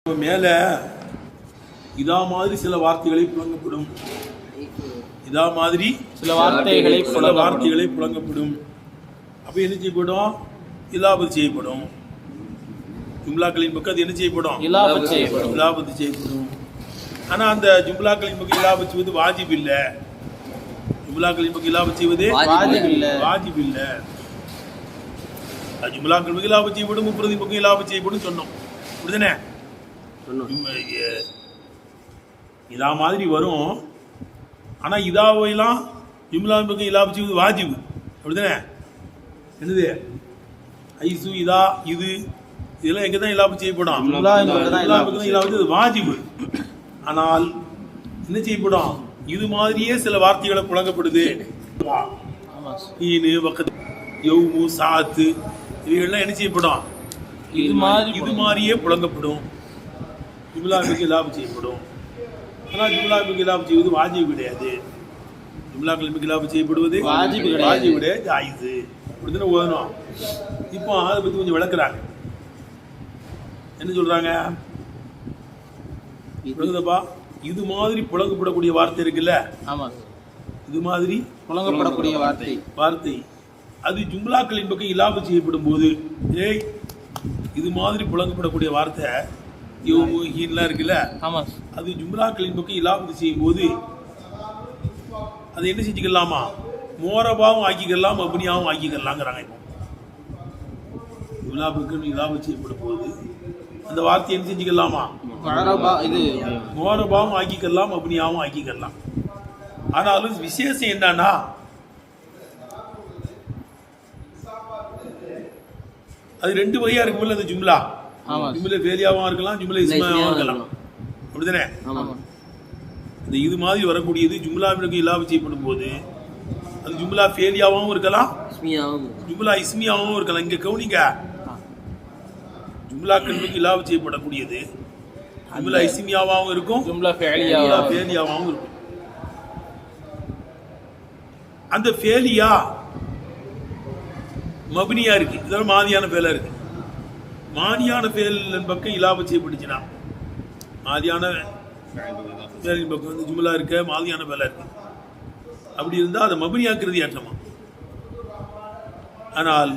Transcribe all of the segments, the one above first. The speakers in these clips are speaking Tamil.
மேல இதா மாதிரி சில வார்த்தைகளை புழங்கப்படும். இதா மாதிரி சில வார்த்தைகளை புழங்கப்படும். அப்ப என்ன செய்யப்படும்? இலாபத்து செய்யப்படும். ஜும்லாக்களின் பக்கம் அது என்ன செய்யப்படும்? இலாபத்து செய்யப்படும். ஆனா அந்த ஜும்லாக்களின் பக்கம் இலாபத்து செய்வது வாஜிப் இல்ல. ஜும்லாக்களின் பக்கம் இலாபத்து செய்வது வாஜிப் இல்ல. ஜும்லாக்கள் பக்கம் இலாபத்து செய்யப்படும், முப்ரதி பக்கம் இலாபத்து செய்யப்படும் சொன்னோம். அப்படிதானே? இதா மாதிரி வரும். ஆனா இதாவையெல்லாம் ஜும்லாவின் பக்கம் இலாபத்து செய்வது வாஜிப். அப்படிதானே? என்னது? ஐசு, இதா, இது இதெல்லாம் எங்க தான் இலாபத்து செய்யப்படும்? இலாபத்து வாஜிப். ஆனால் என்ன செய்யப்படும்? இது மாதிரியே சில வார்த்தைகளை புழங்கப்படுது. சாத்து இவைகள்லாம் என்ன செய்யப்படும்? இது மாதிரியே புழங்கப்படும். ஜும்லாவுக்கு இலாபத்து செய்யப்படும். ஆனால் ஜும்லாவுக்கு இலாபத்து செய்வது வாஜிப் கிடையாது. ஜும்லாக்களுக்கு இலாபத்து செய்யப்படுவது வாஜிப் கிடையாது, ஜாயிஸ். அப்படித்தானே ஓதணும். இப்போ அதை பற்றி கொஞ்சம் விளக்குறாங்க. என்ன சொல்றாங்க? விளங்குதப்பா? இது மாதிரி புழங்கப்படக்கூடிய வார்த்தை இருக்குல்ல, இது மாதிரி புழங்கப்படக்கூடிய வார்த்தை அது ஜும்லாக்களின் பக்கம் இலாபத்து செய்யப்படும் போது, இது மாதிரி புழங்கப்படக்கூடிய வார்த்தை இருக்குல்ல, அது ஜும்லாக்களின் பக்கம் இலாபத்து செய்யும் போது அதை என்ன செஞ்சுக்கலாமா? மோரபாவும் ஆக்கிக்கலாம், மப்னியாவும் ஆக்கிக்கலாங்கிறாங்க. இப்போ ஜும்லாவுக்கு இலாபத்து செய்யப்படும் போது அந்த வார்த்தையை என்ன செஞ்சுக்கலாமா? மோரபாவும் ஆக்கிக்கலாம், மப்னியாவும் ஆக்கிக்கலாம். ஆனாலும் விசேஷம் என்னன்னா, அது ரெண்டு வகையா இருக்கும்ல. அந்த ஜும்லா ஜும்ல ஃபேலியாவும் இருக்கலாம், ஜும்ல இஸ்மாவும் இருக்கலாம். அப்படிதானே? இந்த இது மாதிரி வரக்கூடியது ஜும்லாவிற்கு இலாபத்து செய்யப்படும் போது அது ஜும்லா ஃபேலியாவும் இருக்கலாம், ஜும்லா இஸ்மியாவும் இருக்கலாம். இங்க கவுனிங்க, ஜும்லா கல்விக்கு இலாபத்து செய்யப்படக்கூடியது ஜும்லா இஸ்மியாவும் இருக்கும், ஜும்லா ஃபேலியாவும் இருக்கும். அந்த ஃபேலியா மப்னியா இருக்கு, இதெல்லாம் மாதியான ஃபேலா இருக்கு. மாதியான ஃபேல் பக்கம் இலாபத்து செய்யப்பட்டுச்சுன்னா, மாதியான ஃபேலின் பக்கம் வந்து ஜும்லா இருக்க மாதியான ஃபேலா இருக்கு. அப்படி இருந்தால் அதை மப்னியாக்குறது ஏற்றமா. ஆனால்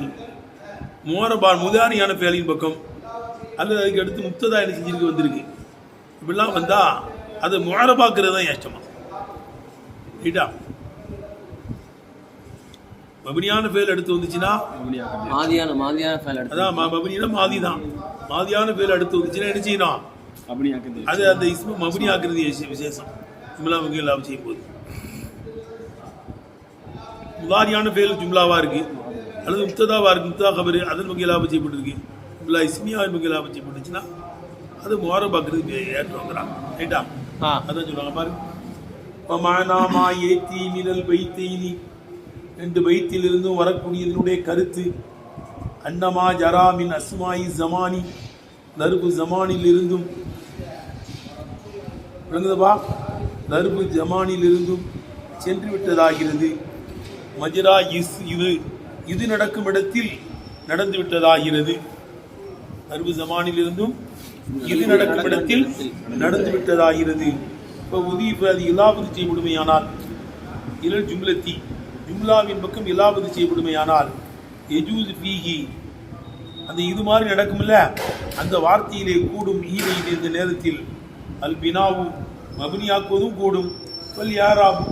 மோரபான் முதாரியான ஃபேலின் பக்கம் அல்லது அதுக்கு அடுத்து முக்ததா என்ன செஞ்சிருக்கு வந்திருக்கு, இப்படிலாம் வந்தா அதை மோரபாக்குறது தான் ஏற்றமா. ரைட்டா? மப்னியான ஃபேல் எடுத்து வந்துச்சுன்னா, அதான் மப்னினா மாதி தான். மாதியான ஃபேல் எடுத்து வந்துச்சுன்னா என்ன செய்யணும்? அது அந்த இஸ்ம மப்னி ஆக்குறது விசேஷம். ஜும்லாவுக்கு இலாபத்து செய்யும் போது முதாரியான ஃபேல் ஜும்லாவா இருக்கு அல்லது முக்ததாவா இருக்கு, முக்ததா கபரு அதன் பக்கம் இலாபத்து செய்யப்பட்டிருக்கு, ஜும்லா இஸ்மியாவின் பக்கம் இலாபத்து செய்யப்பட்டுச்சுன்னா அது மோரபாக்குறது ஏற்றோங்கிறாங்க. ரைட்டா? அதான் சொல்றாங்க பாரு. ரெண்டு பைத்திலிருந்தும் வரக்கூடியதனுடைய கருத்து அன்னமா ஜராமின் அஸ்மாயி ஜமானி, லர்பு ஜமானில் இருந்தும் விளங்குதப்பா, லர்பு ஜமானில் இருந்தும் சென்று விட்டதாகிறது. மஜரா இது நடக்கும் இடத்தில் நடந்து விட்டதாகிறது. லர்பு ஜமானில் இருந்தும் இது நடக்கும் இடத்தில் நடந்து விட்டதாகிறது. இப்போ உதீஃப அது இலாபத்து செய்யப்படுமையானால், இலல் ஜும்லத்தி ஜும்லாவின் பக்கம் இலாபத்து செய்யப்படுமையானால், எஜூஸ் ஃபீஹி அந்த இது மாதிரி நடக்கும்ல, அந்த வார்த்தையிலே கூடும் ஈவை இந்த நேரத்தில் அல் பினாவு மப்னியாக்குவதும் கூடும், வல் யாராபு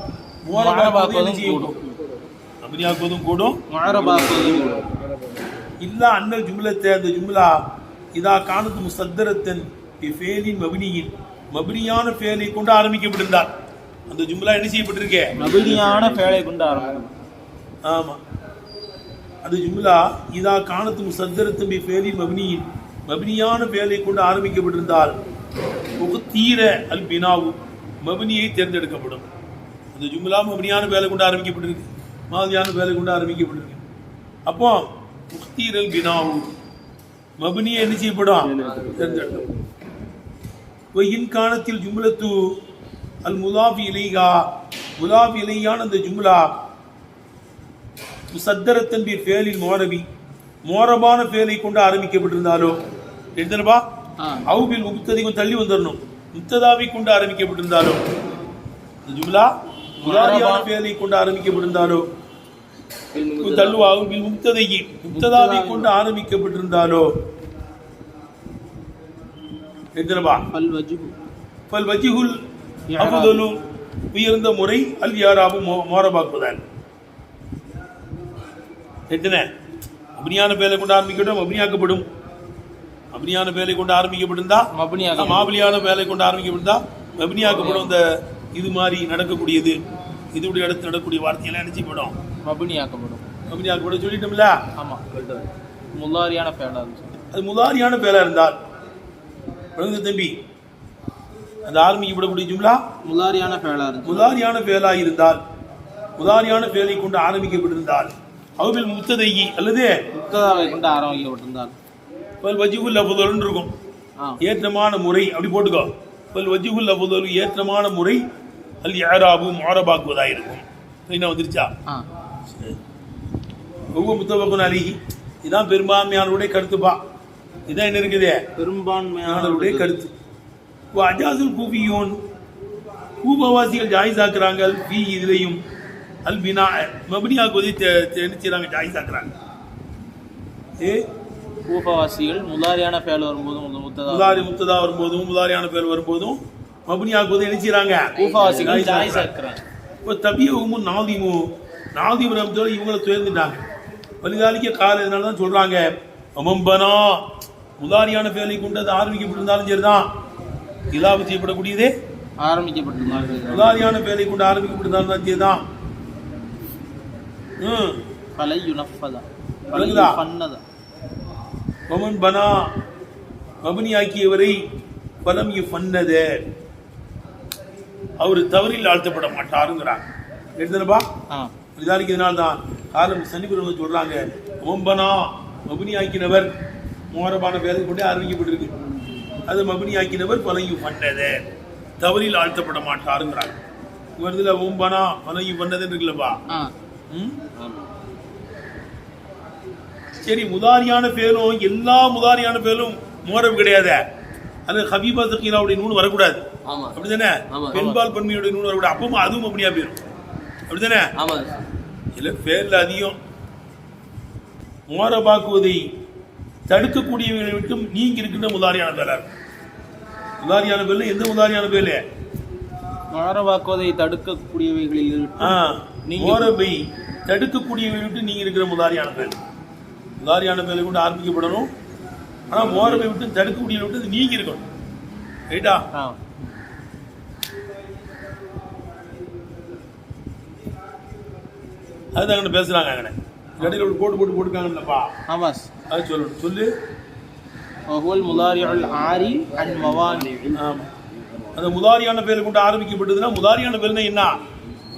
மப்னியாக்குவதும் கூடும். இல்லா அன்னல் ஜும்லத்தை அந்த ஜும்லா இதா கானத்து முசத்தரத்தன் ஃபேலின் மப்னியின் மப்னியான ஃபேலை கொண்டு ஆரம்பிக்கப்பட்டிருந்தார். அந்த ஜும்லா என்ன செய்யப்பட்டிருக்கே? மப்னியான ஃபேலை கொண்டு ஆரம்பிக்கும். ஆமா, அது ஜும்லா இதா கானத்து முசத்தரத்தன் ஃபேலின் மப்னியின் மப்னியான ஃபேலை கொண்டு ஆரம்பிக்கப்பட்டிருந்தால் தீர அல் பினாவு மப்னியை தேர்ந்தெடுக்கப்படும். அந்த ஜும்லா மப்னியான ஃபேலை கொண்டு ஆரம்பிக்கப்பட்டிருக்கு, மாதியான ஃபேலை கொண்டு ஆரம்பிக்கப்பட்டிருக்கு. அப்போ முக்தீரல் பினாவு மப்னியை என்ன செய்யப்படும்? தேர்ந்தெடுக்கப்படும். இன் காலத்தில் ஜும்லத்து அல் முலாஃபி இலைஹா முலாஃபி இலைஹான அந்த ஜும்லா முசத்தரத்தன் பி ஃபேலில் மோரபி மோரபான ஃபேலை கொண்டு ஆரம்பிக்கப்பட்டிருந்தாலோ, எழுதனப்பா அவுபில் முப்ததிக்கும் தள்ளி வந்துடணும். முப்ததாவை கொண்டு ஆரம்பிக்கப்பட்டிருந்தாலோ, இந்த ஜும்லா முதாரியான பெயரை கொண்டு ஆரம்பிக்கப்பட்டிருந்தாலோ, தள்ளுவா அவுபில் முப்ததைக்கு முப்ததாவை கொண்டு ஆரம்பிக்கப்பட்டிருந்தாலோ எத்தனபா பல் வஜிஹுல் அஃதலு உயர்ந்த முறை அல் யாராபு மோரபாக்குதான். எத்தனை மப்னியான பெயரை கொண்டு ஆரம்பிக்கட்டும் மப்னியாக்கப்படும். மப்னியான பெயரை கொண்டு ஆரம்பிக்கப்பட்டிருந்தா மாபிலியான பெயரை கொண்டு ஆரம்பிக்கப்பட்டிருந்தா மப்னியாக்கப்படும். இந்த இது மாதிரி நடக்கக்கூடியது இதுடைய இடத்து நடக்கக்கூடிய வார்த்தையெல்லாம் நினைச்சுப்படும் மப்னியாக்கப்படும். மப்னியாக்கப்படும் சொல்லிட்டோம்ல. ஆமா, முதாரியான பெயரா அது முதாரியான பெயரா இருந்தால் தம்பி அந்த ஆரம்பிக்கப்படக்கூடிய ஜும்லா முதாரியான பெயரா முதாரியான பெயரா இருந்தால் முதாரியான பெயரை கொண்டு ஆரம்பிக்கப்பட்டிருந்தால் அவுபில் முப்ததைகி அல்லது முப்ததாவை கொண்டு ஆரம்பிக்கப்பட்டிருந்தால் பல் வஜிஹுல் அஃதல் இருக்கும். ஏற்றமான முறை அப்படி போட்டுக்கோ. பல் வஜிஹுல் அஃதல் ஏற்றமான முறை அல் இஅராபு முஅரபாக்குவதாக இருக்கும். என்ன வந்துருச்சா? ஒவ்வொரு முத்தவக்குன் அலைஹி இதான் பெரும்பான்மையானவருடைய கருத்துப்பா. இதான் என்ன இருக்குது பெரும்பான்மையானவருடைய கருத்து. அஜாசுல் கூஃபியூன் கூபவாசிகள் ஜாயிஸ் ஆக்குறாங்க. அல் ஃபீ இதுலையும் அல் பினா மப்னியாக்குவதை செய்றாங்க, ஜாயிஸ் ஆக்குறாங்க. கூஃபவாசிகள் முதாரியான பெயர் வரும்போதும் முத்ததா வரும்போதும் முதாரியான பெயர் வரும்போதும் மப்னியாக்குவதை என்ன செய்றாங்க? கூஃபவாசிகள் ஜாயிஸ் ஆக்குறாங்க. இப்போ தபியவும் நாதிம் ரஹ்மத்துல்லாஹி இவங்களை தேர்ந்துட்டாங்க. வலிதாலிக்க கால இதனால தான் சொல்றாங்க அமம்பனா முதாரியான பெயரை கொண்டு அது ஆரம்பிக்கப்பட்டிருந்தாலும் சரிதான், இலாபு செய்யப்படக்கூடியதே ஆரம்பிக்கப்பட்டிருந்தாலும் முதாரியான பெயரை கொண்டு ஆரம்பிக்கப்பட்டிருந்தாலும் தான் சரிதான். மமன் பனா மபனியாக்கியவரை பலம் ஃபன்னத அவர் தவறில் ஆழ்த்தப்பட மாட்டாருங்கிறாங்க. எடுத்தனப்பா இதாலிக்கு இதனால் தான் காலம் சனிபுரம் சொல்றாங்க மம்பனா மபனியாக்கினவர் மோரபான பெயரை கொண்டு ஆரம்பிக்கப்பட்டிருக்கு. அது மபனியாக்கினவர் பலையும் ஃபன்னத தவறில் ஆழ்த்தப்பட மாட்டாருங்கிறாங்க. வருதுல ஓம்பனா பலையும் ஃபன்னதுன்னு இருக்குல்லப்பா. சரி, முதாரியான பேரும் எல்லா முதாரியான பேரும் மோரப் கிடையாது. அது ஹபீபா சக்கீராவுடைய நூல் வரக்கூடாது. அப்படிதானே? பெண்பால் பன்மையுடைய நூல் வரக்கூடாது. அப்பவும் அதுவும் அப்படியா போயிடும். அப்படிதானே? இல்ல பேர்ல அதிகம் மோரபாக்குவதை தடுக்கக்கூடியவர்களை விட்டும் நீங்க இருக்கின்ற முதாரியான பேரா. முதாரியான பேர்ல எந்த முதாரியான பேர்ல மோரபாக்குவதை தடுக்கக்கூடியவைகளில் மோரபை தடுக்கக்கூடியவர்களை விட்டு நீங்க இருக்கிற முதாரியான பேர். முதாரியான பேரை கொண்டு ஆரம்பிக்கப்படணும். ஆனா மோரபை விட்டு தடுக்கக்கூடிய விட்டு நீங்க இருக்கணும். ரைட்டா? அதுதான் அங்கே பேசுறாங்க. அங்கே கடையில் ஒரு போட்டு போட்டுருக்காங்கல்லப்பா. அது சொல்லணும். சொல்லு. அந்த முதாரியான பேரை கொண்டு ஆரம்பிக்கப்பட்டதுன்னா முதாரியான பேர்னா என்ன?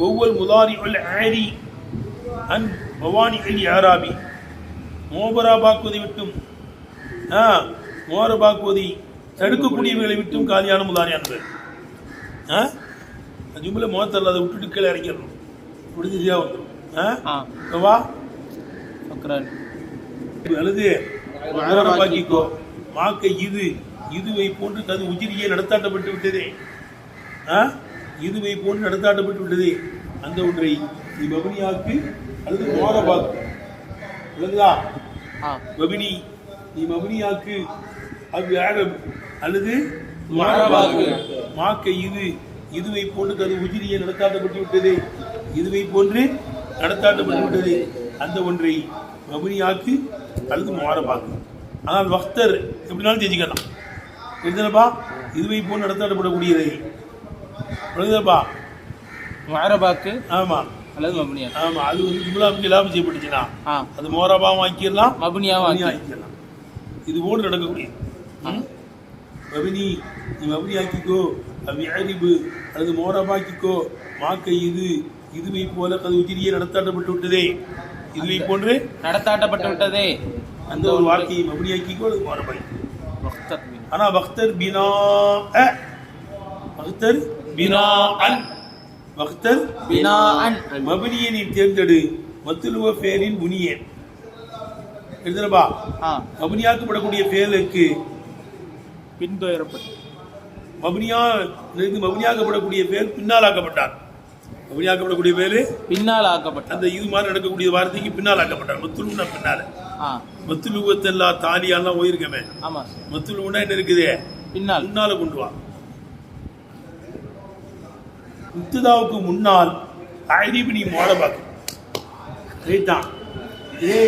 ஒவ்வொரு முதாரி ஆரி அன் பவானி அலி ஆராபி மோபராபாக்குவதை விட்டும் மோரபாக்குவதை தடுக்கக்கூடியவர்களை விட்டும் காலியான முதாரியான பேர். ஜும்ல மோத்தல் அதை விட்டுட்டு கீழே இறக்கிடணும். முடிஞ்சியா வந்துடும். அல்லது மோரபாக்கிக்கோ மாக்க இதுவை போன்று அது உஜிரியே நடத்தாட்டப்பட்டு விட்டதே. இதுவை போன்று நடத்தாட்டப்பட்டு விட்டதே. அந்த ஒன்றை நீ மபனியாக்கு அல்லது மோரபாக்கு மபினி நீ மபனியாக்கு அல்லது மாக்க இதுவை போன்று அது உஜிரியை நடத்தாட்டப்பட்டு விட்டது. இதுவை போன்று நடத்தாட்டப்பட்டு விட்டது. அந்த ஒன்றை மபனியாக்கு அல்லது மோரபாக்கு. ஆனால் வக்தர் எப்படினாலும் தெரிஞ்சுக்கலாம். எழுதுனப்பா இதுவை போன்று நடத்தாட்டப்படக்கூடியதை எழுதுனப்பா மோரபாக்கு. ஆமா அல்லது மபனியா. ஆமா, அது வந்து ஜும்லாவுக்கு இலாபம் செய்யப்பட்டுச்சுன்னா அது மோரபாவும் ஆக்கிடலாம், மபனியாவும் ஆக்கிடலாம். இது போன்று நடக்கக்கூடிய மபினி நீ மபினி ஆக்கிக்கோ அவிஅரிபு அல்லது மோரபாக்கிக்கோ மாக்க இதுவை போல அது உஜிரியே நடத்தாட்டப்பட்டு விட்டதே. இதுவை போன்று நடத்தாட்டப்பட்டு விட்டதே. அந்த ஒரு வார்த்தையை மபினி ஆக்கிக்கோ அல்லது மோரபாக்கி. ஆனா வக்தர் பினா மபனியை நீ தேர்ந்தெடு மத்துலுவ பேரின் புனியன் எழுதுனப்பா. மபனியாக்கப்படக்கூடிய பேருக்கு பின்தொயரப்பட்டு. மபனியாக்கப்படக்கூடிய பேர் பின்னால் ஆக்கப்பட்டார். மபனியாக்கப்படக்கூடிய பேரு பின்னால் ஆக்கப்பட்ட. அந்த இது மாதிரி நடக்கக்கூடிய வார்த்தைக்கு பின்னால் ஆக்கப்பட்டார். மத்துலுன்னா பின்னால. ஆ மத்துலுவத்தெல்லா தாலியாலாம் போயிருக்கமே. ஆமா. மத்துலுன்னா என்ன இருக்குது? பின்னால். முன்னால கொண்டு வா. முத்துதாவுக்கு முன்னால் ஐரிபினி மோரபாக்கு. ரைட்டா? இதே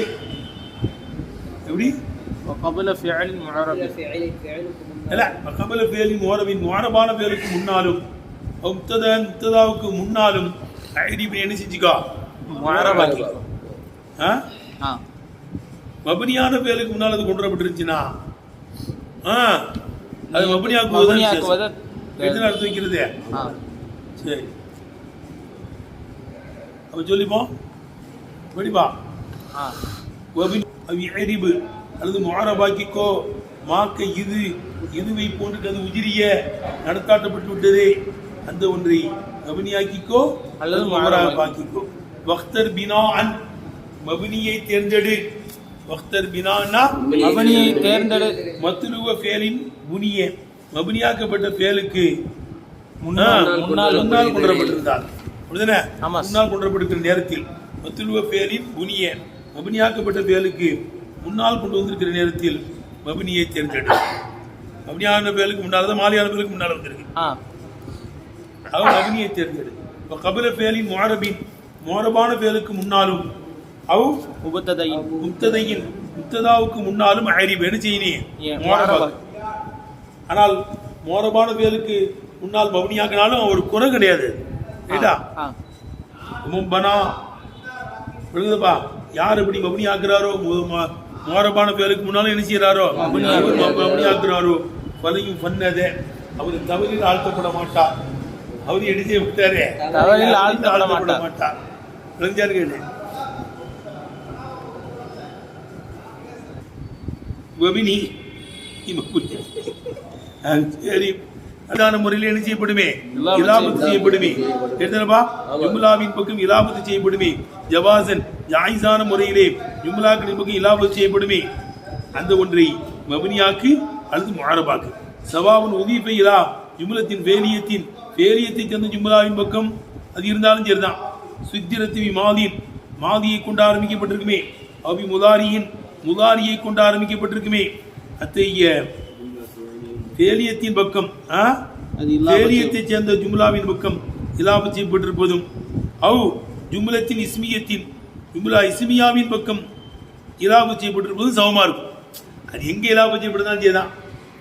எப்படி? وقبل فعل معرب. இல்ல கபல பேலின் மோரபின் மோரபான பேருக்கு முன்னாலும் முத்ததாவுக்கு முன்னாலும் ஐரிபினி என்ன செஞ்சுக்கோ? முஅரபாக்கி. ஆ மபனியான பேருக்கு முன்னால் அது கொண்டு வரப்பட்டிருந்துச்சுன்னா அது மபனியாக்குவது எத்தனை அர்த்தம் வைக்கிறது? சரி அப்ப சொல்லிப்போம் படிப்பா. ஐரிபு அல்லது முஅரபாக்கிக்கோ மாக்க இதுவை போன்று அது உஜிரிய நடத்தாட்டப்பட்டு விட்டதே அந்த ஒன்றை மபனியாக்கிக்கோ அல்லது முஅரபாக்கிக்கோ. வக்தர் பினாஅன் மபனியை தேர்ந்தெடு. வக்தர் பினான்னா மபனியை தேர்ந்தெடு. மத்லுவ ஃபேலின் புனிய மபனியாக்கப்பட்ட ஃபேலுக்கு முன்னால் கொண்டு வரப்பட்டிருந்தால் அப்படிதானே? ஆமா. முன்னால் கொண்டு வரப்பட்டிருக்கிற நேரத்தில் மத்லுவ ஃபேலின் புனிய மபனியாக்கப்பட்ட ஃபேலுக்கு முன்னால் கொண்டு வந்திருக்கிற நேரத்தில் மபனியை தேர்ந்தெடு. மபனியான பேருக்கு முன்னால் தான் மாலியான பேருக்கு முன்னால் வந்திருக்கு. அவன் மபனியை தேர்ந்தெடு. கபில பேலின் மோரபின் மோரபான பேருக்கு முன்னாலும் அவ் முப்ததையின் முப்ததாவுக்கு முன்னாலும் ஐரிப் என்ன செய்யணும்? மோரபா. ஆனால் மோரபான பேருக்கு முன்னால் மபனியாக்கினாலும் ஒரு குறை கிடையாது. ரைட்டா? மும்பனா விழுதுப்பா. யார் எப்படி மபனி ஆக்குறாரோ மோரபான பேருக்கு முன்னாலும் என்ன செய்யறாரோ மபனி ஆக்குறாரோ பதையும் பண்ணதே அவர் தவறில் ஆழ்த்தப்பட மாட்டார். அவர் என்ன செய்ய விட்டாரே தவறில் ஆழ்த்தப்பட மாட்டார். விளைஞ்சார்கள் வபினி சரி அதான முறையில் என்ன செய்யப்படுமே? இலாபத்து செய்யப்படுமே. எழுதனப்பா ஜும்லாவின் பக்கம் இலாபத்து செய்யப்படுமே. ஜவாசன் ஜாயிஸான முறையிலே ஜும்லாக்களின் பக்கம் இலாபத்து செய்யப்படுமே. அந்த ஒன்றை மபனியாக்கு அல்லது முஅரபாக்கு. சவாவுன் உதீஃபை இலா ஜும்லத்தின் ஃபேலியத்தை சேர்ந்த ஜும்லாவின் பக்கம் அது இருந்தாலும் சரிதான். சுத்திரத்திவி மாதியை கொண்டு ஆரம்பிக்கப்பட்டிருக்குமே. அபி முதாரியை கொண்டு ஆரம்பிக்கப்பட்டிருக்குமே. அத்தகைய ஃபேலியத்தின் பக்கம் ஃபேலியத்தை சேர்ந்த ஜும்லாவின் பக்கம் இலாபத் செய்யப்பட்டிருப்பதும் அவ் ஜும்லத்தின் ஜும்லா இஸ்மியாவின் பக்கம் இலாபத் செய்யப்பட்டிருப்பதும் சமமா இருக்கும். அது எங்க இலாபத் செய்யப்படுதான் செய்யதான்.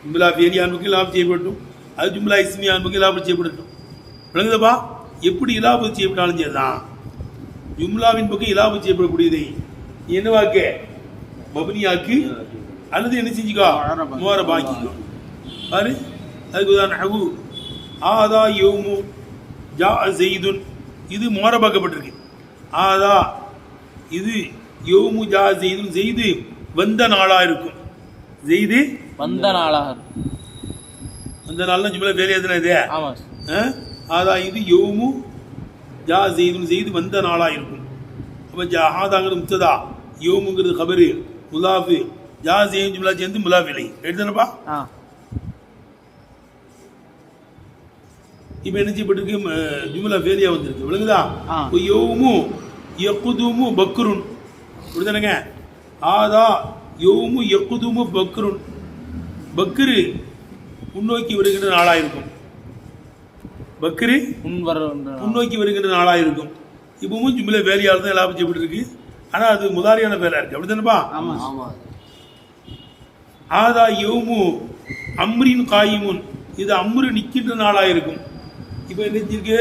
ஜும்லா ஃபேலியான் பக்கம் இலாபத் செய்யப்பட்டும் அது ஜும்லா இஸ்மியான் பக்கம் இலாபத் செய்யப்படட்டும். விளங்குதப்பா? எப்படி இலாபத் செய்யப்பட்டாலும் சரிதான். ஜும்லாவின் பக்கம் இலாபத் செய்யப்படக்கூடியதை என்னவாக்க மபனியாக்கு அல்லது என்ன செஞ்சுக்கோ? முஅரபாக்கிக்கோ. பாரு அதுக்கு உதாரணம் ஆதா யௌமு ஜா ஸெய்துன் இது முஅரபாக்கப்பட்டிருக்கு. ஆதா இது யௌமு ஜா ஸெய்துன் ஸெய்து வந்த நாளா இருக்கும். ஸெய்து வந்த நாளா வந்த நாள்னா ஜும்லா வேற எதுனா இது? ஆமா. ஆதா இது யௌமு ஜா ஸெய்துன் ஸெய்து வந்த நாளா இருக்கும். அப்ப ஜா ஆதாங்கிறது முப்ததா, யௌமுங்கிறது கபரு, முலாஃபு, ஜா ஸெய்துன் ஜும்லா சேர்ந்து முலாஃப் இலை. எடுத்துனப்பா? இப்ப என்ன செய்யப்பட்டிருக்கு? ஜும்லா ஃபேலியா வந்திருக்கு. விளங்குதா? யௌமு யக்துமு பக்ருன். புரியுதுங்க? ஆதா யௌமு யக்துமு பக்ருன். பக்ரு முன்னோக்கி வருகின்ற நாளா இருக்கும். பக்ரு முன்னோக்கி வருகின்ற நாளா இருக்கும். இப்பவும் ஜும்லா ஃபேலியால தான் லாபம் செய்யப்பட்டிருக்கு. ஆனா அது முதாரியான ஃபேலா இருக்கு. அப்படிதானப்பா? ஆதா யௌமு அம்ரின் காயிமுன் இது அம்ரு நிக்கின்ற நாளா இருக்கும். இப்ப என்ன இருக்கு?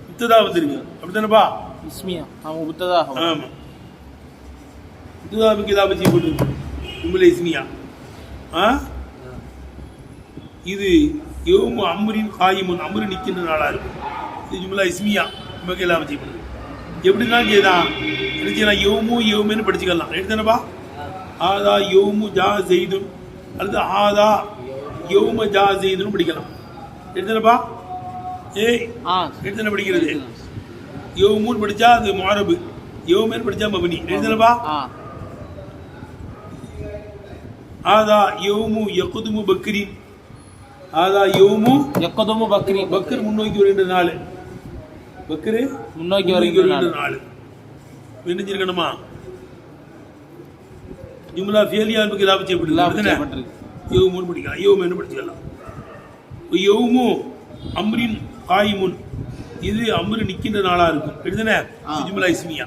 முத்ததா வந்திருக்கு. அப்படித்தானப்பா? இஸ்மியா. ஆமா முத்ததா. ஆமா முத்ததாவுக்கு இலாபத் செய்யப்பட்டிருக்கு. ஜும்லா இஸ்மியா. இது யௌமு அம்ரின் காயிமுன் அம்ரு நிக்கின்ற நாளா இருக்கும். இது ஜும்லா இஸ்மியா நமக்கு இலாபத் செய்யப்பட்டிருக்கு. எப்படின்னா கேதான் என்ன செய்யலாம்? யௌமுன்னு படிச்சுக்கலாம். எடுத்தானப்பா? ஆதா யௌமு ஜா ஸெய்துன் அல்லது ஆதா யௌம ஜா ஸெய்துன்னு படிக்கலாம். எடுத்தானப்பா? எடுத்தான படிக்கிறது? யௌமுன்னு படிச்சா அது முஅரபு, யௌமன்னு படிச்சா மபனி. எடுத்தானப்பா? ஆதா யௌமு யக்துமு பக்ரின் ஆதா யௌமு யக்கதுமு பக்ரி. பக்ர் முன்னோக்கி வருகின்ற நாள். பக்ரு முன்னோக்கி வருகின்ற நாள். என்ன செஞ்சிருக்கணுமா? ஜும்லா ஃபியலியா நமக்கு லாபம் செய்யப்படுது. யௌமுன்னு படிக்கலாம். யௌமு என்ன படிச்சுக்கலாம்? யௌமு அம்ரின் காயிமுன், இது அம்ரு நிற்கின்ற நாளா இருக்கும். எழுதுன ஜும்லா இஸ்மியா.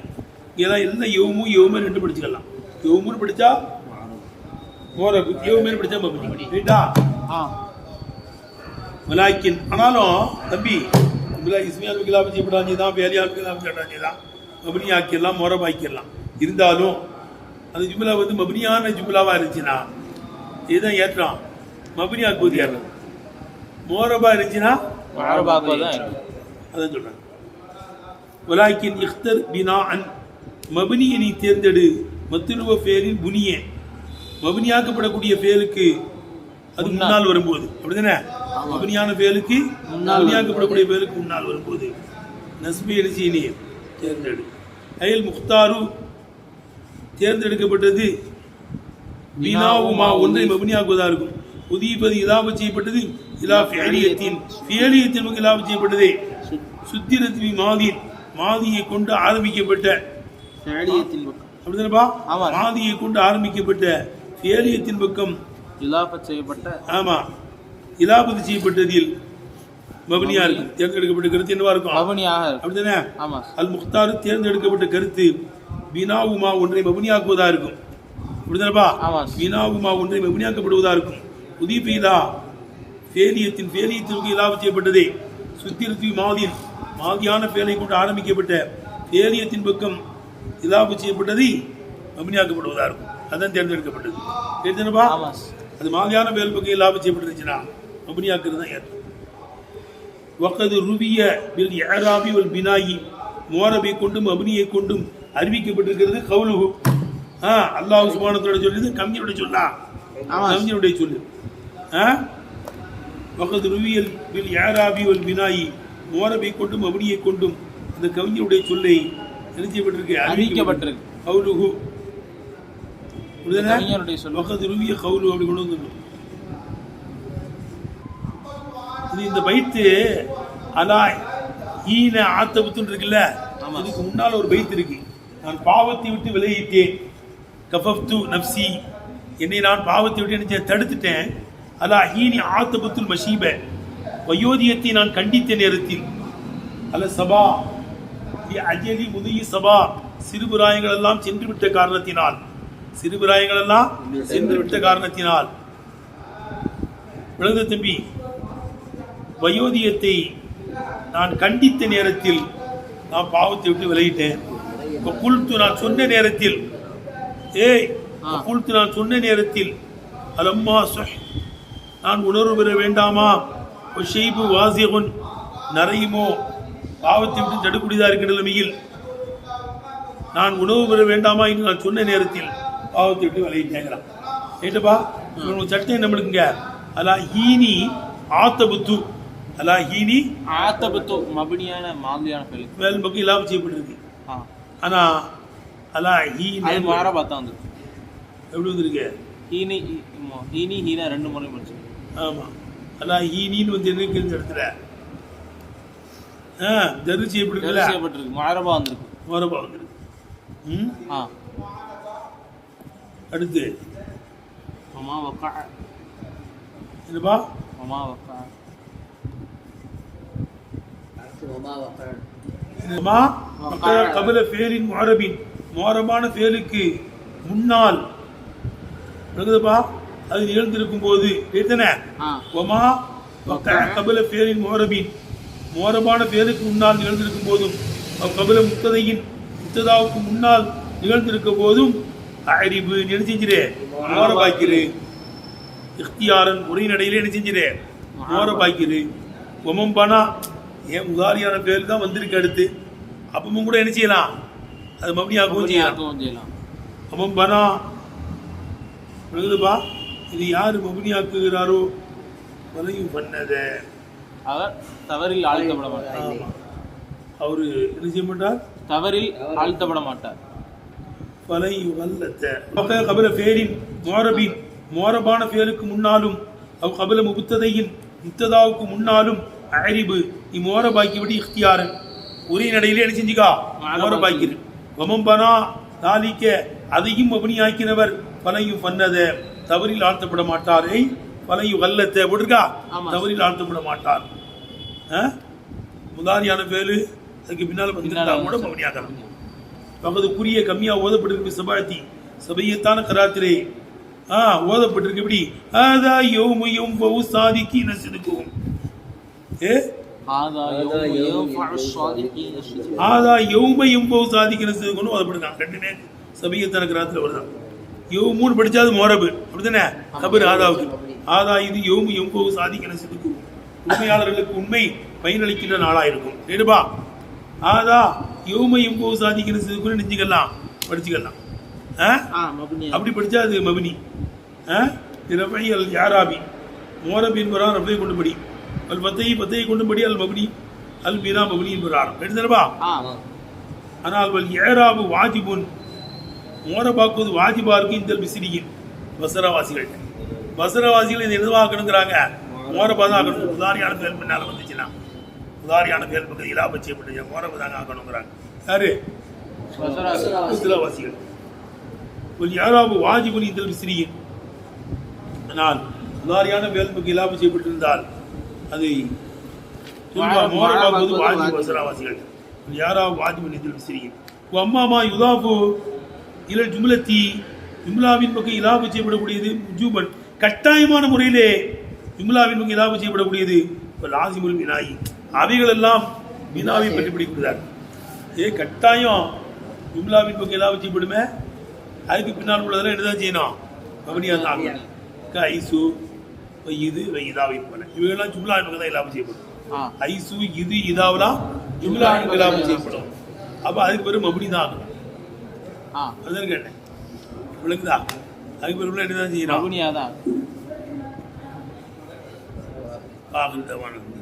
இதெல்லாம் எல்லாம் யௌமு ரெண்டு படிச்சுக்கலாம். யௌமுன்னு படிச்சா மோரபு, யௌமுன்னு படிச்சா மப்னி. ரைட்டா? வலாக்கின் ஆனாலும் தம்பி ஜும்லா இஸ்மியா நமக்கு லாபம் செய்யப்படாது தான், ஃபியலியா நமக்கு லாபம் செய்யப்படாது தான், மப்னி ஆக்கிடலாம், மோரப் ஆக்கிடலாம். இருந்தாலும் அந்த ஜும்லா வந்து மப்னியான ஜும்லாவா இருந்துச்சுன்னா இதுதான் ஏற்றம். மப்னி ஆக்குவது ஏற்றம். மோரபா இருந்துச்சுன்னா அதான் சொல்றாங்க. வலாக்கின் இக்தர் பினாஅன், மப்னியை நீ தேர்ந்தெடு. மத்லுவ ஃபேலின் புனியே, மப்னியாக்கப்படக்கூடிய ஃபேலுக்கு அது முன்னால் வரும்போது, அப்படிதானே? மப்னியான ஃபேலுக்கு மப்னியாக்கப்படக்கூடிய ஃபேலுக்கு முன்னால் வரும்போது நஸ்பி எரிசியினே தேர்ந்தெடு. அயல் முக்தாரு தேர்ந்தெடுக்கப்பட்டது. பினாவுமா ஒன்றை மப்னியாக்குவதா இருக்கும். உதீபது இலாபம் செய்யப்பட்டது. இலா ஃபியலியத்தின், ஃபியலியத்தின் இலாபம் செய்யப்பட்டதே. சுத்திரத்தி மாதின், மாதியை கொண்டு ஆரம்பிக்கப்பட்ட, அப்படிதானப்பா? மாதியை கொண்டு ஆரம்பிக்கப்பட்ட ஃபியலியத்தின் பக்கம் இலாபத் செய்யப்பட்ட, ஆமா இலாபத்து செய்யப்பட்டதில் மப்னியா இருக்கு. தேர்ந்தெடுக்கப்பட்ட கருத்து என்னவா இருக்கும்? மப்னியாக, அப்படிதானே? ஆமா. அல் முக்தார் தேர்ந்தெடுக்கப்பட்ட கருத்து பினாவுமா ஒன்றை மப்னியாக்குவதா இருக்கும். அப்படிதானப்பா? பினாவுமா ஒன்றை மப்னியாக்கப்படுவதா இருக்கும். உதீபீலா ஃபேலியத்தின், ஃபேலியத்திற்கு இலாபம் செய்யப்பட்டதே. சுத்திரத்தி மாதின், மாதியான ஃபேலை கொண்டு ஆரம்பிக்கப்பட்ட ஃபேலியத்தின் பக்கம் இலாபம் செய்யப்பட்டது மப்னியாக்கப்படுவதா இருக்கும். அதான் தேர்ந்தெடுக்கப்பட்டது. தெரிஞ்சனப்பா? அது மாதியான ஃபேல் பக்கம் இலாபம் செய்யப்பட்டுருச்சுன்னா மப்னியாக்குறது தான் ஏற்றம். வகது ருவிய பில் இஅராபி வல் பினாயி, மோரபை கொண்டும் மப்னியை கொண்டும் அறிவிக்கப்பட்டிருக்கிறது. கவுலுஹு, அல்லாஹ் சுப்ஹானஹு வ தஆலா சொல்லுது. கம்மியுடைய சொல்லா, கம்மியுடைய சொல்லு. வகது ருவியல் பில் இஅராபி வல் பினாயி, மோரபை கொண்டும் மப்னியை கொண்டும் அந்த கவிஞருடைய சொல்லை என்ன செய்யப்பட்டிருக்கு? அறிவிக்கப்பட்டிருக்கு. கவுலுஹு, வகது ருவிய கவுலு அப்படி கொண்டு வந்துடும். இந்த பைத்து அலா ஈன ஆத்தபுத்துன்னு இருக்குல்ல, அதுக்கு முன்னால் ஒரு பைத்து இருக்கு. நான் பாவத்தை விட்டு விலகிட்டேன். கஃபப்து நப்சி, என்னை நான் பாவத்தை விட்டு என்ன தடுத்துட்டேன். அலா ஈனி ஆத்தபுத்துல் மஷீப, வயோதியத்தை நான் கண்டித்த நேரத்தில். அல்ல சபா அஜலி முதிய சபா, சிறுபிராயங்கள் எல்லாம் சென்று விட்ட காரணத்தினால், சிறுபிராயங்கள் எல்லாம் சென்று விட்ட காரணத்தினால். விளங்குத தம்பி? வயோதியத்தை நான் கண்டித்த நேரத்தில் நான் பாவத்தை விட்டு விலகிட்டேன். குல்து, நான் சொன்ன நேரத்தில், குல்து நான் சொன்ன நேரத்தில், அலம்மா நான் உணர்வு பெற வேண்டாமா? ஷெய்பு வாசியகுன், நரையுமோ பாவத்தை விட்டு தடுக்கூடியதா இருக்கிற நிலைமையில் நான் உணவு பெற வேண்டாமா என்று நான் சொன்ன நேரத்தில் பாவத்தை விட்டு விலகிட்டேங்கிறான். கேட்டுப்பா, சட்டம் நம்மளுக்குங்க. அலா ஹீனி ஆத்தபுத்து, அலா ஹீனி ஆத்தபுத்து மப்னியான மாதியான மேல் பக்கம் இலாபம் செய்யப்பட்டிருக்கு. ஆனா அலா ஹீனி மாற பார்த்தா வந்து எப்படி வந்துருக்கு? ஹீனி ஹீனி ஹீனா ரெண்டு முறை படிச்சு. ஆமா, அலா ஹீனின்னு வந்து என்ன இந்த இடத்துல ஜரு செய்யப்பட்டிருக்கு. மாரபா வந்திருக்கு. மாரபா வந்திருக்கு. அடுத்து மமா வக்கா, என்னப்பா? மமா வக்கா, கபல ஃபேலின் முஅரபின், முஅரபான ஃபேலுக்கு முன்னால் நடக்குதுப்பா, அது நிகழ்ந்திருக்கும் போது எத்தனை? ஒமா வக்கா கபல ஃபேலின் முஅரபின், முஅரபான ஃபேலுக்கு முன்னால் நிகழ்ந்திருக்கும் போதும், கபல முக்ததையின், முக்ததாவுக்கு முன்னால் நிகழ்ந்திருக்கும் போதும் அரிபு என்ன செஞ்சிரு? மோரபாக்கிரு. இஃப்தியாரன் உரைநடையிலே என்ன செஞ்சிரு? மோரபாக்கிரு. ஒமம்பனா, ஏன் உதாரியான பேர் தான் வந்திருக்கு அடுத்து, அப்பவும் கூட என்ன செய்யலாம்? அது மப்னியாக்கவும் செய்யலாம். ஒமம்பனா விழுதுப்பா. இது யாரு மப்னியாக்குகிறாரோ வலையும் பண்ணத அவர் தவறில் ஆழ்த்தப்பட மாட்டார். அவரு என்ன செய்ய மாட்டார்? தவறில் ஆழ்த்தப்பட மாட்டார். கபல ஃபேரின் மோரபின், மோரபான ஃபேருக்கு முன்னாலும் அவ் கபல முபுத்ததையின், முத்ததாவுக்கு முன்னாலும் அரிபு நீ மோரபாக்கி விட்டு இஃப்தியாரன் ஒரே நடையிலே என்ன செஞ்சுக்கா மோரபாக்கிரு வமம்பனா தாலிக்க அதையும் மபனி ஆக்கினவர் பலையும் பண்ணத தவறில் ஆழ்த்தப்பட மாட்டாரை பலையும் வல்லத்தை போட்டிருக்கா தவறில் ஆழ்த்தப்பட மாட்டார் முதாரியான பேரு அதுக்கு பின்னால் வந்துட்டா கூட மபனி ஆகலாம் பகுதிக்குரிய கம்மியா ஓதப்பட்டிருக்கு சபாத்தி சபையத்தான கராத்திரே ஓதப்பட்டிருக்கு எப்படி ஆதா யௌமயும் பவு சாதிக்கீன சிதுக்கும் ஆதா யௌமயும் பவு சாதிக்கீன சிதுக்கும்னு ஓதப்பட்டிருக்காங்க ரெண்டுமே சபையத்தான கராத்திர வருதான் யௌமுன்னு படிச்சாது மோரபு அப்படித்தானே கபர் ஆதாவுக்கு ஆதா இது யௌமயும் பவு சாதிக்கீன சிதுக்கும் உண்மையாளர்களுக்கு உண்மை பயனளிக்கின்ற நாளா இருக்கும் நேடுபா ஆதா யௌமயும் பவு சாதிக்கீன சிதுக்குன்னு நெஞ்சுக்கலாம் படிச்சுக்கலாம் அப்படி படிச்சா அது மபினி ரஃபை அல் யாராபி மோரபி என்பவரான் ரஃபை கொண்டுபடி அல் பத்தையை கொண்டுபடி அல் மபினி அல் மீனா மபினி என்பவரான் எடுத்துருப்பா ஆனால் வல் ஏராபு வாஜிபுன் மோரபாக்குவது வாஜிபா இருக்கு இந்த மிசிறியின் பசரவாசிகள் இதை எதுவாக்கணுங்கிறாங்க மோரபா தான் ஆக்கணும் உதாரியான பேர் பின்னால் வந்துச்சுன்னா உதாரியான பேர் பக்கத்தில் இலாப செய்யப்பட்டு மோரபா தாங்க ஆக்கணுங்கிறாங்க யாரு பசரவாசிகள் யாராவது வாஜிபுன் இந்த மிஸ்ரியின் ஆனால் உதாரியான வேல்முக்கு இலாபம் செய்யப்பட்டிருந்தால் அதை மோரபாக்குவது வாஜிபு வசராவாசிகள் யாராவது வாஜிபுன் இந்த மிஸ்ரியின் அம்மாமா யுதாபு இல ஜும்லத்தி ஜும்லாவின் பக்கம் இலாபம் செய்யப்படக்கூடியது முஜூபன் கட்டாயமான முறையிலே ஜும்லாவின் பக்கம் இலாபம் செய்யப்படக்கூடியது இப்போ லாசிமுல் வினாயி அவைகள் எல்லாம் வினாவை பற்றி பிடிக்கிறார் கட்டாயம் ஜும்லாவின் பக்கம் இலாபம் செய்யப்படுமே அதுக்கு பின்னால் உள்ளதெல்லாம் என்னதான் செய்யணும் மபனியா தான் ஐசு இது இதாவின் போல இவைகள்லாம் ஜும்லாவின் பக்கம் தான் இலாபம் செய்யப்படும் ஐசு இது இதாவெல்லாம் ஜும்லாவின் இலாபம் செய்யப்படும் அப்போ அதுக்கு பேர் மபனி தான் ஆகணும் அதுதான் கேட்டேன் விளக்குதா அதுக்கு பேர் என்னதான் செய்யணும் மபனியா தான் ஆகுது